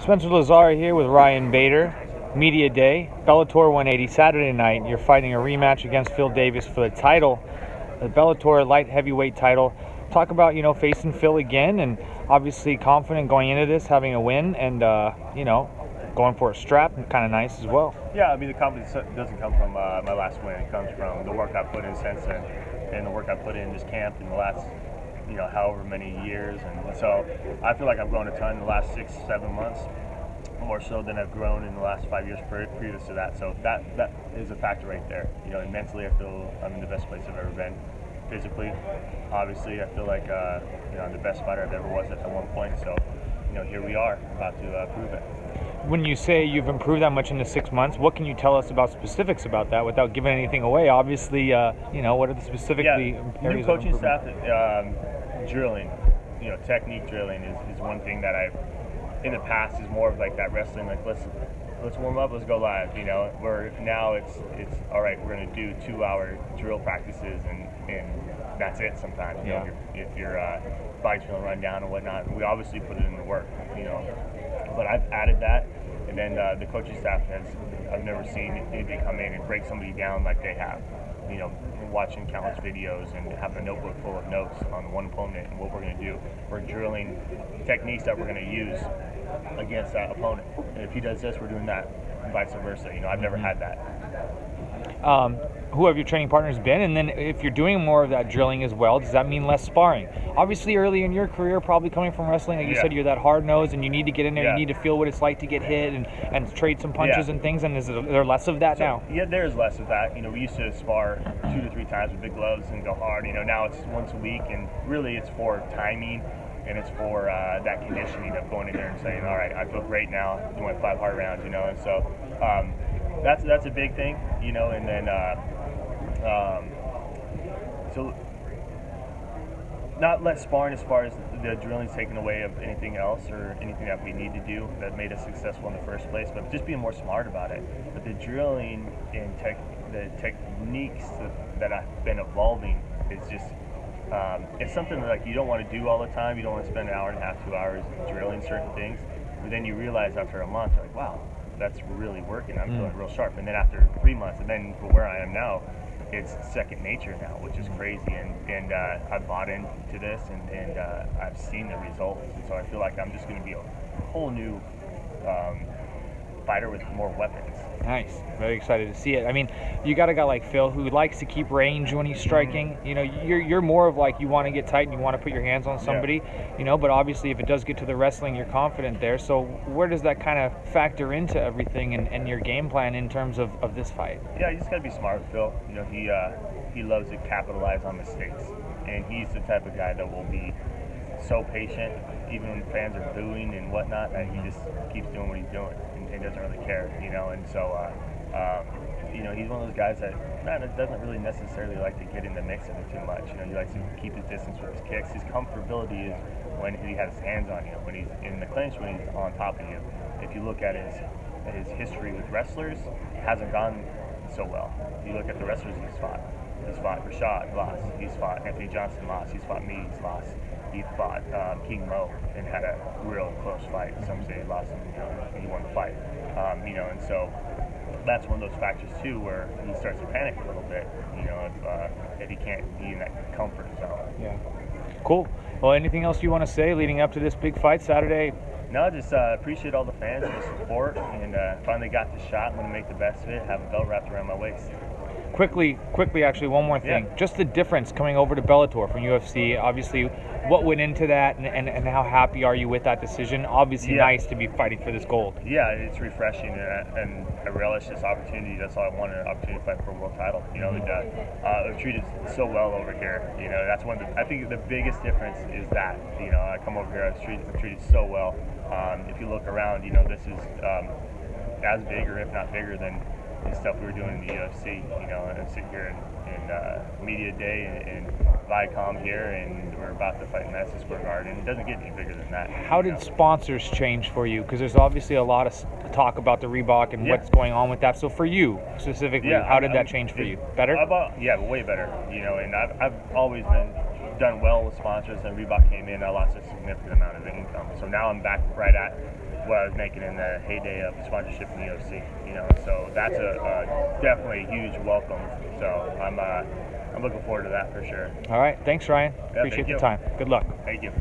Spencer Lazar here with Ryan Bader. Media Day, Bellator 180, Saturday night. You're fighting a rematch against Phil Davis for the title, the Bellator light heavyweight title. Talk about, facing Phil again, and obviously confident going into this, having a win, and, going for a strap, kind of nice as well. Yeah, I mean, the confidence doesn't come from my last win. It comes from the work I put in since then, and the work I put in this camp in the last, however many years. And so I feel like I've grown a ton in the last 6-7 months, more so than I've grown in the last 5 years previous to that. So that is a factor right there. And mentally, I feel I'm in the best place I've ever been. Physically, obviously, I feel like I'm the best fighter I've ever was at one point. So, here we are, about to prove it. When you say you've improved that much in the 6 months, what can you tell us about specifics about that without giving anything away? Obviously, what are the specifically new coaching staff, drilling, technique drilling is one thing that I've, in the past, is more of like that wrestling, like let's warm up, let's go live, where now it's all right, we're going to do 2-hour drill practices and that's it sometimes. If your body's feeling run down and whatnot, we obviously put it in the work, but I've added that. And then the coaching staff I've never seen anybody come in and break somebody down like they have. Watching countless videos and having a notebook full of notes on one opponent and what we're going to do. We're drilling techniques that we're going to use against that opponent. And if he does this, we're doing that, and vice versa. I've never had that. Who have your training partners been? And then if you're doing more of that drilling as well, does that mean less sparring? Obviously, early in your career, probably coming from wrestling, like you said, you're that hard-nosed and you need to get in there, you need to feel what it's like to get hit and trade some punches and things, and is there less of that now? Yeah, there's less of that. We used to spar 2 to 3 times with big gloves and go hard. Now it's once a week, and really it's for timing, and it's for that conditioning of going in there and saying, all right, I feel great now, doing 5 hard rounds, and so that's a big thing, and then so not less sparring as far as the drilling's taken away of anything else or anything that we need to do that made us successful in the first place, but just being more smart about it. But the drilling and the techniques that I've been evolving is just it's something that, like, you don't want to do all the time. You don't want to spend an hour and a half, 2 hours drilling certain things, but then you realize after a month, like, wow, that's really working. I'm feeling real sharp. And then after 3 months, and then for where I am now, it's second nature now, which is crazy. And I've bought into this, and I've seen the results. And so I feel like I'm just going to be a whole new fighter with more weapons. Nice. Very excited to see it. I mean, you got a guy like Phil who likes to keep range when he's striking. You're more of like, you want to get tight and you want to put your hands on somebody, but obviously if it does get to the wrestling, you're confident there. So where does that kind of factor into everything and your game plan in terms of this fight? Yeah, you just got to be smart with Phil. He loves to capitalize on mistakes, and he's the type of guy that will be so patient, even when fans are booing and whatnot, that he just keeps doing what he's doing and doesn't really care, and so he's one of those guys that doesn't really necessarily like to get in the mix of it too much. He likes to keep his distance with his kicks. His comfortability is when he has his hands on you, when he's in the clinch, when he's on top of you. If you look at his history with wrestlers, it hasn't gone so well. If you look at the wrestlers he's fought Rashad, lost. He's fought Anthony Johnson, lost. He's fought me, he's lost. He fought King Mo and had a real close fight. Some say he lost, and he won the fight. And so that's one of those factors too, where he starts to panic a little bit. If he can't be in that comfort zone. Yeah. Cool. Well, anything else you want to say leading up to this big fight Saturday? No, just appreciate all the fans and the support, and finally got the shot. I'm going to make the best of it. Have a belt wrapped around my waist. Quickly, actually, one more thing. Yeah. Just the difference coming over to Bellator from UFC. Obviously, what went into that, and how happy are you with that decision? Obviously, nice to be fighting for this gold. Yeah, it's refreshing, and I relish this opportunity. That's all I wanted, an opportunity to fight for a world title. I'm treated so well over here. That's one of I think the biggest difference is that, I come over here, I'm treated so well. If you look around, this is as big or if not bigger than the stuff we were doing in the UFC, and sit here in Media Day and Viacom here, and we're about to fight in Madison Square Garden. It doesn't get any bigger than that. How did sponsors change for you? Because there's obviously a lot of talk about the Reebok and what's going on with that. So for you specifically, how did that change for you? Better? Way better. And I've always done well with sponsors, and Reebok came in, I lost a significant amount of income. So now I'm back right at what I was making in the heyday of sponsorship in the UFC. You know, so that's a definitely a huge welcome. So I'm looking forward to that for sure. All right, thanks, Ryan. Yeah, Appreciate thank the you. time. Good luck. Thank you.